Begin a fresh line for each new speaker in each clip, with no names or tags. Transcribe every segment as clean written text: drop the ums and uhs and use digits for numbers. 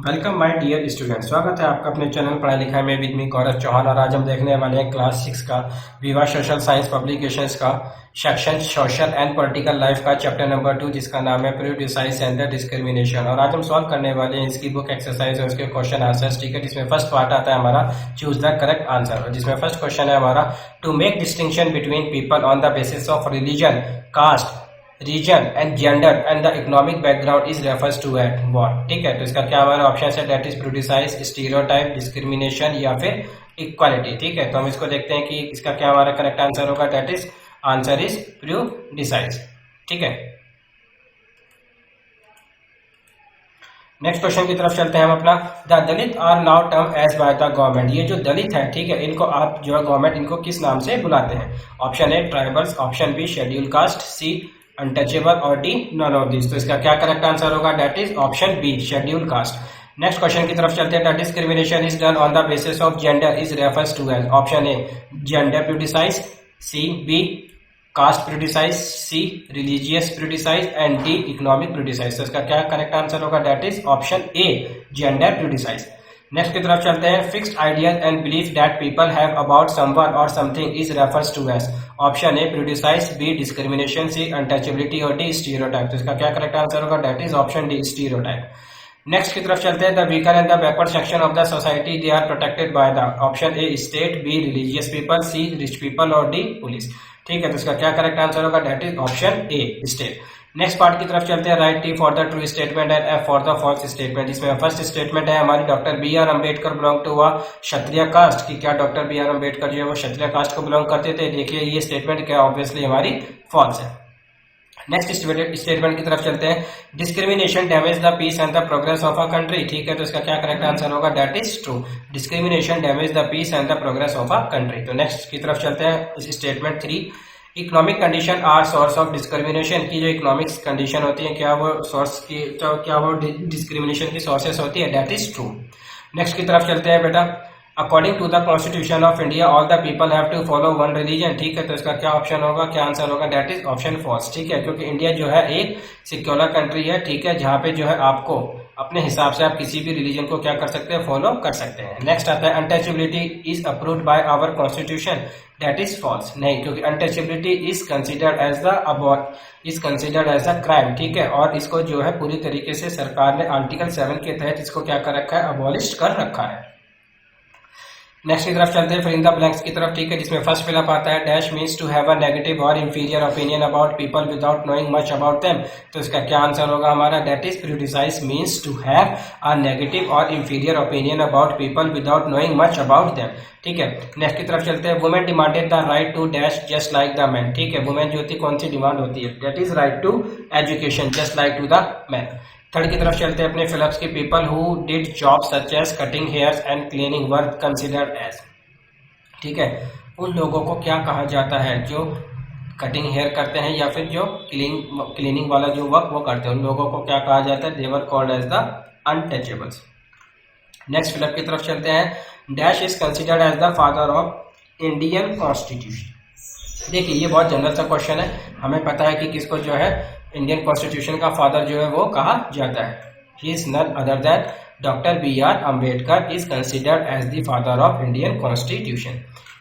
Welcome my dear student. स्वागत है आपका अपने चैनल पढ़ाई लिखाई में विद मी गौरव चौहान। और आज हम देखने वाले हैं क्लास 6 का विवा सोशल साइंस पब्लिकेशंस का section social and political life का चैप्टर नंबर 2, जिसका नाम है प्रेजुडिस एंड द डिस्क्रिमिनेशन। और आज हम सॉल्व करने वाले हैं इसकी बुक एक्सरसाइज और उसके क्वेश्चन आंसर्स। ठीक है, जिसमें फर्स्ट पार्ट आता है हमारा चूज द करेक्ट आंसर, और जिसमें फर्स्ट क्वेश्चन है हमारा to make distinction between people on the basis of religion, caste, region and gender and the economic background is refers to at what. ठीक है, तो इसका क्या हमारा ऑप्शन है, that is prejudice, stereotype, discrimination या फिर इक्वालिटी। ठीक है, तो हम इसको देखते हैं कि इसका क्या हमारा करेक्ट आंसर होगा। That is answer is prejudice. ठीक है, नेक्स्ट क्वेश्चन की तरफ चलते हैं हम अपना। The Dalit are now term as by the government. ये जो दलित है, ठीक है, इनको आप जो है गवर्नमेंट इनको किस नाम से बुलाते हैं। Option A tribals, option B schedule caste, C untouchable और डी नन ऑफ दिस। तो इसका क्या करेक्ट आंसर होगा, that is option B schedule caste. Next question की तरफ चलते हैं। The discrimination is done on the basis of gender is refers to as. Option A gender prejudice, C B caste prejudice, C religious prejudice and D economic prejudice. तो इसका क्या correct answer होगा, that is option A gender prejudice. Next की तरफ चलते हैं। Fixed ideas and belief that people have about someone or something is refers to as. Option A prejudice, B discrimination, C untouchability और D stereotype. तो इसका क्या correct answer होगा, that is option D stereotype. Next की तरफ चलते हैं। The weaker and the backward section of the society they are protected by the. Option A state, B religious people, C rich people और D police. ठीक है, तो इसका क्या करेक्ट आंसर होगा, that is option A state. Next part की तरफ चलते हैं। Write T for the true statement and F for the false statement. इसमें फर्स्ट स्टेटमेंट है हमारी doctor B R Ambedkar belong to a Kshatriya caste. की क्या डॉक्टर बी आर अम्बेडकर जो है वो क्षत्रिय कास्ट को बिलोंग करते थे। देखिए ये स्टेटमेंट क्या ऑब्वियसली हमारी फॉल्स है। नेक्स्ट स्टेटमेंट की तरफ चलते हैं। Discrimination damage the peace and the progress of a country. ठीक है, तो इसका क्या करेक्ट आंसर होगा, that is true. Discrimination damage the peace and the progress of a country. तो नेक्स्ट की तरफ चलते हैं। इस statement 3, economic condition are source of discrimination. की जो इकोनॉमिक्स कंडीशन होती है क्या वो सोर्स की, तो क्या वो डिस्क्रिमिनेशन की सोर्सेस होती है, दैट इज ट्रू। नेक्स्ट की तरफ चलते हैं बेटा। According to the constitution of India all the people have to follow one religion. ठीक है, तो इसका क्या ऑप्शन होगा, क्या आंसर होगा, दैट इज ऑप्शन फॉल्स। ठीक है, क्योंकि इंडिया जो है एक सिक्योलर कंट्री है। ठीक है, जहाँ पे जो है आपको अपने हिसाब से आप किसी भी रिलीजन को क्या कर सकते हैं, फॉलो कर सकते हैं। नेक्स्ट आता है untouchability is approved by our constitution. That is false. नहीं, क्योंकि untouchability is considered as a crime. ठीक है, और इसको जो है पूरी तरीके से सरकार ने आर्टिकल 7 के तहत इसको क्या कर रखा है, अबॉलिश कर रखा है। नेक्स्ट की तरफ चलते हैं फिर इन द ब्लैंक्स की तरफ। ठीक है, जिसमें फर्स्ट फिलअप आता है। Dash means to have a negative or inferior opinion about people without knowing much about them. तो इसका क्या आंसर होगा हमारा, that is prejudice means to have a negative or inferior opinion about people without knowing much about them. ठीक है, next की तरफ चलते हैं। Women demanded the right to dash just like the man. ठीक है, वुमेन जो होती है कौन सी डिमांड होती है, that is right to education just like to the man. Third की तरफ चलते हैं अपने फिलअप्स की। People who did job such as cutting hairs and cleaning work considered as. ठीक है, उन लोगों को क्या कहा जाता है जो कटिंग हेयर करते हैं या फिर जो क्लीनिंग वाला जो वर्क वो करते हैं, उन लोगों को क्या कहा जाता है, they were called as the untouchables. Next fill up की तरफ चलते हैं। Dash is considered as the father of Indian constitution. देखिए ये बहुत जनरल सा क्वेश्चन है, हमें पता है कि किसको जो है इंडियन कॉन्स्टिट्यूशन का फादर जो है वो कहा जाता है। He is none other than doctor B R Ambedkar is considered as the father of Indian constitution.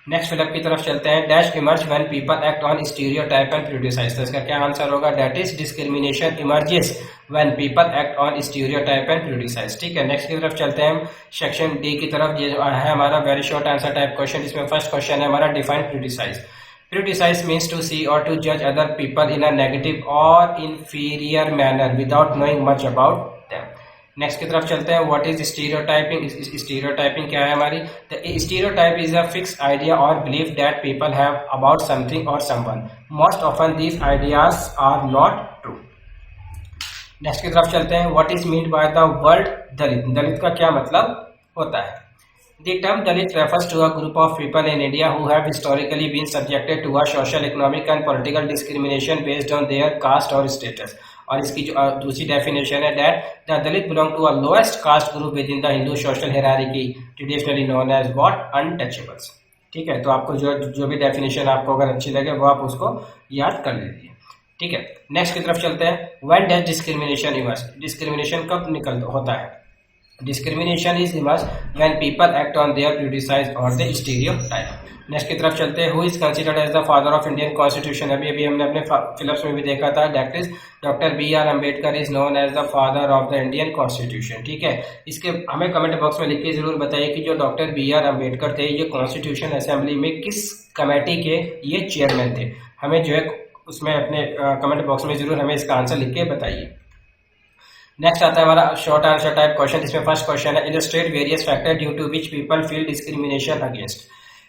Next fill up की तरफ चलते हैं। Dash emerge when people act on stereotype and prejudice. तो इसका क्या आंसर होगा, that is discrimination emerges when people act on stereotype and prejudice. ठीक है, नेक्स्ट की तरफ चलते हैं सेक्शन डी की तरफ। ये है हमारा very short answer type question. इसमें फर्स्ट क्वेश्चन है हमारा define prejudice. Criticize means to see or to judge other people in a negative or inferior manner without knowing much about them. Next की तरफ चलते हैं। What is stereotyping. स्टीरियोटाइपिंग क्या है हमारी, the stereotype is a fixed idea or belief that people have about something or someone. Most often these ideas are not true. Next की तरफ चलते हैं। What is mean by the word Dalit. Dalit का क्या मतलब होता है। The term Dalit refers to a group of people in India who have historically been subjected to a social, economic and political discrimination based on their caste or status. और इसकी जो दूसरी definition है that the Dalit belong to a lowest caste group within the Hindu social hierarchy, traditionally known as what, untouchables. ठीक है, तो आपको जो भी डेफिनेशन आपको अगर अच्छी लगे वो आप उसको याद कर लीजिए। ठीक है, नेक्स्ट की तरफ चलते हैं। When does discrimination emerge? Discrimination कब होता है। Discrimination is emerge when people act on their prejudice और द स्टीरियोटाइप। नेक्स्ट की तरफ चलते हैं। Who is considered as the father of Indian constitution? अभी अभी हमने अपने फिलप्स में भी देखा था, that is doctor B R Ambedkar is known as the father of the Indian constitution. ठीक है, इसके हमें कमेंट बॉक्स में लिख के जरूर बताइए कि जो डॉक्टर बी आर अम्बेडकर थे ये कॉन्स्टिट्यूशन असेंबली में किस कमेटी के ये चेयरमैन थे। हमें जो है उसमें अपने कमेंट बॉक्स में जरूर हमें इसका आंसर लिख के बताइए। नेक्स्ट आता है हमारा शॉर्ट आंसर टाइप क्वेश्चन, जिसमें फर्स्ट क्वेश्चन है illustrate various factor due to which people feel discrimination against.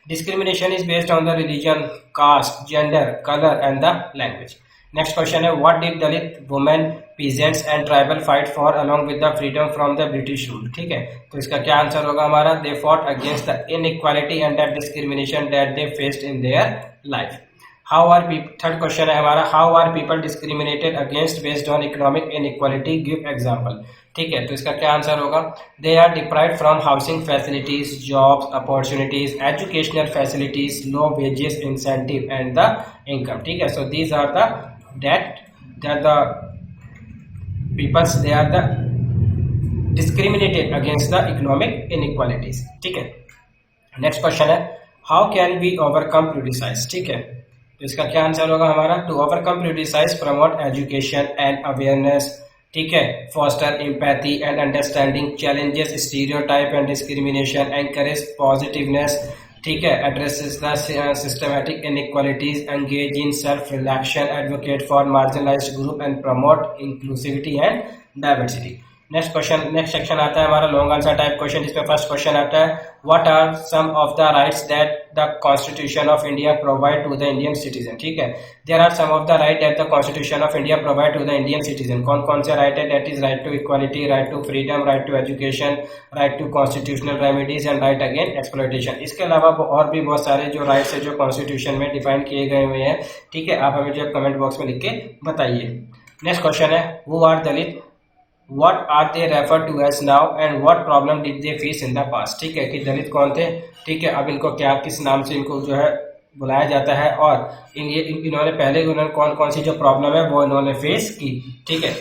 Discrimination is based on the religion, caste, gender, colour and the language. Next question है what did Dalit women, peasants and tribal fight for along with the freedom from the British rule. ठीक है, तो इसका क्या answer होगा हमारा? They fought against the inequality and the discrimination that they faced in their life. How are people, third question है हमारा, how are people discriminated against based on economic inequality, give example. ठीक है, तो इसका क्या answer होगा? They are deprived from housing facilities, jobs, opportunities, educational facilities, low wages, incentive and the income. ठीक है, so these are the the peoples, they are the discriminated against the economic inequalities. ठीक है, next question है how can we overcome prejudice. ठीक है, तो इसका क्या आंसर होगा हमारा? To overcome prejudice, promote education and awareness. ठीक है, foster empathy and understanding, challenges stereotype and discrimination, encourage positiveness. ठीक है, addresses the systematic inequalities, engage in self reflection, advocate for marginalised group and promote inclusivity and diversity. Next question, next section आता है हमारा long answer type question, जिसमें first question आता है what are some of the rights that the constitution of India provide to the Indian citizen. ठीक है, there are some of the right that the constitution of India provide to the Indian citizen. कौन कौन से right है? That is right to equality, right to freedom, right to education, right to constitutional remedies and right against exploitation. इसके अलावा और भी बहुत सारे जो राइट्स है जो कॉन्स्टिट्यूशन में डिफाइन किए गए हुए हैं। ठीक है, आप हमें जो कमेंट बॉक्स में लिख के बताइए। नेक्स्ट क्वेश्चन है who are Dalit, what are they referred to as now and what problem did they face in the past। ठीक है, कि दलित कौन थे। ठीक है, अब इनको क्या किस नाम से इनको जो है बुलाया जाता है और इन्होंने पहले उन्होंने कौन कौन सी जो प्रॉब्लम है वो इन्होंने फेस की। ठीक है,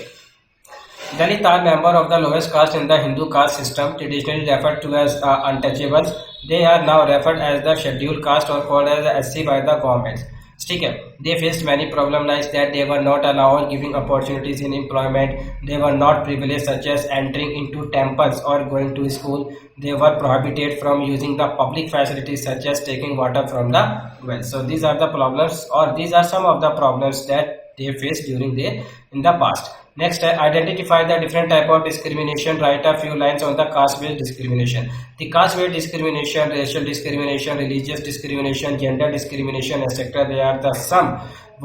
Dalit are member of the lowest caste in the Hindu caste system, traditionally referred to as untouchables. They are now referred as the scheduled caste or called as SC by the government. ठीक है, they faced many problems like that they were not allowed giving opportunities in employment, they were not privileged such as entering into temples or going to school, they were prohibited from using the public facilities such as taking water from the well। So these are the problems or these are some of the problems that they faced during in the past। Next, identify the different type of discrimination. Write a few lines on the caste-based discrimination. The caste-based discrimination, racial discrimination, religious discrimination, gender discrimination, etc. They are the some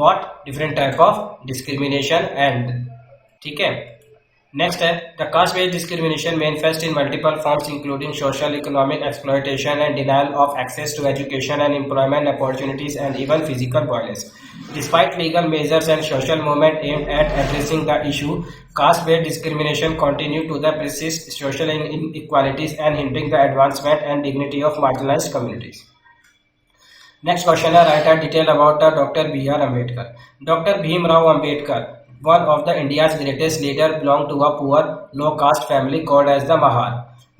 what different type of discrimination and ठीक है। Next है the caste based discrimination manifest in multiple forms including social economic exploitation and denial of access to education and employment opportunities and even physical violence. Despite legal measures and social movement aimed at addressing the issue, caste-based discrimination continue to persist social inequalities and hindering the advancement and dignity of marginalized communities। Next question है write a detail about Dr. B.R. Ambedkar। Dr. Bhimrao Ambedkar, one of the India's greatest leader, belonged to a poor, low-caste family called as the Mahar.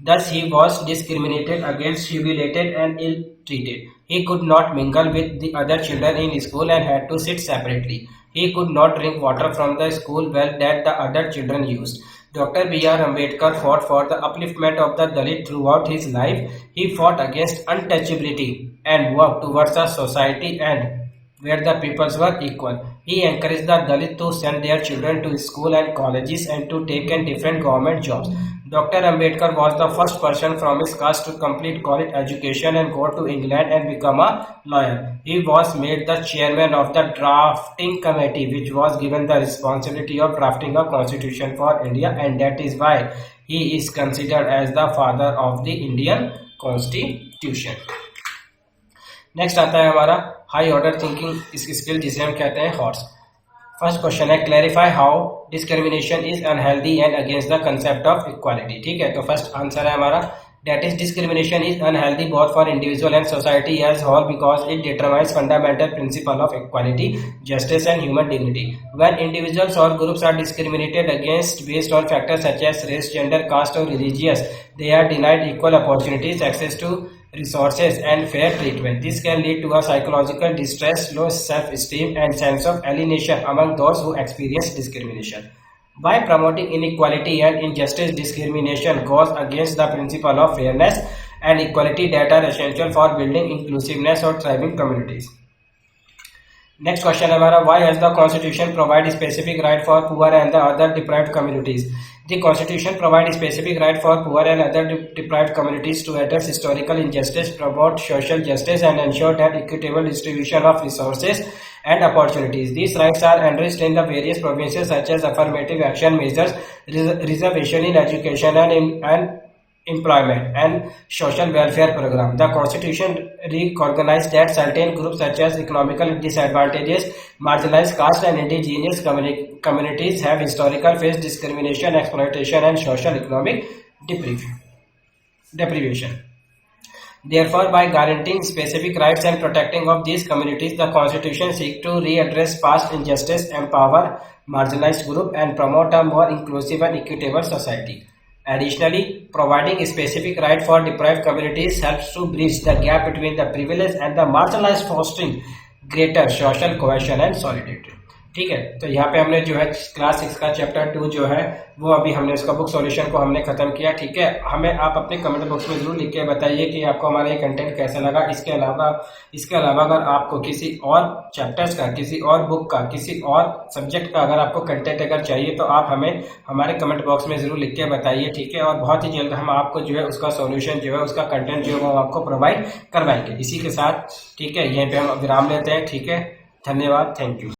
Thus, he was discriminated against, humiliated, and ill-treated. He could not mingle with the other children in school and had to sit separately. He could not drink water from the school well that the other children used. Dr. B.R. Ambedkar fought for the upliftment of the Dalit throughout his life. He fought against untouchability and worked towards a society and where the peoples were equal. He encouraged the Dalit to send their children to school and colleges and to take in different government jobs. Dr. Ambedkar was the first person from his caste to complete college education and go to England and become a lawyer. He was made the chairman of the drafting committee, which was given the responsibility of drafting a constitution for India, and that is why he is considered as the father of the Indian constitution। Next आता है हमारा high order thinking skill, जिसे हम कहते हैं hots. First question है clarify how discrimination is unhealthy and against the concept of equality. ठीक है, तो फर्स्ट आंसर है हमारा That is, discrimination is unhealthy both for individual and society as whole because it determines fundamental principle of equality, justice, and human dignity. When individuals or groups are discriminated against based on factors such as race, gender, caste, or religious, they are denied equal opportunities, access to resources, and fair treatment. This can lead to a psychological distress, low self-esteem, and sense of alienation among those who experience discrimination. By promoting inequality and injustice, discrimination goes against the principle of fairness and equality that are essential for building inclusiveness or thriving communities. Next question है हमारा, why has the constitution provide specific right for poor and the other deprived communities. The constitution provide specific right for poor and other deprived communities to address historical injustice, promote social justice, and ensure that equitable distribution of resources and opportunities. These rights are enriched in the various provinces such as affirmative action measures, reservation in education and employment, and social welfare program. The Constitution recognized that certain groups such as economical disadvantages, marginalized caste, and indigenous communities have historically faced discrimination, exploitation, and social economic deprivation. Therefore, by guaranteeing specific rights and protecting of these communities, the Constitution seeks to readdress past injustice, empower marginalized groups, and promote a more inclusive and equitable society. Additionally, providing a specific right for deprived communities helps to bridge the gap between the privileged and the marginalized, fostering greater social cohesion and solidarity. ठीक है, तो यहाँ पे हमने जो है class 6 का chapter 2 जो है वो अभी हमने उसका बुक सॉल्यूशन को हमने खत्म किया. ठीक है, हमें आप अपने कमेंट बॉक्स में जरूर लिख के बताइए कि आपको हमारा ये कंटेंट कैसा लगा. इसके अलावा अगर आपको किसी और चैप्टर्स का, किसी और बुक का, किसी और सब्जेक्ट का अगर आपको कंटेंट अगर चाहिए तो आप हमें हमारे कमेंट बॉक्स में जरूर लिख के बताइए. ठीक है, और बहुत ही जल्द हम आपको जो है उसका सॉल्यूशन जो है, उसका कंटेंट जो है वो आपको प्रोवाइड करवाएंगे. इसी के साथ ठीक है, यहीं पे हम विराम लेते हैं. ठीक है, धन्यवाद, थैंक यू.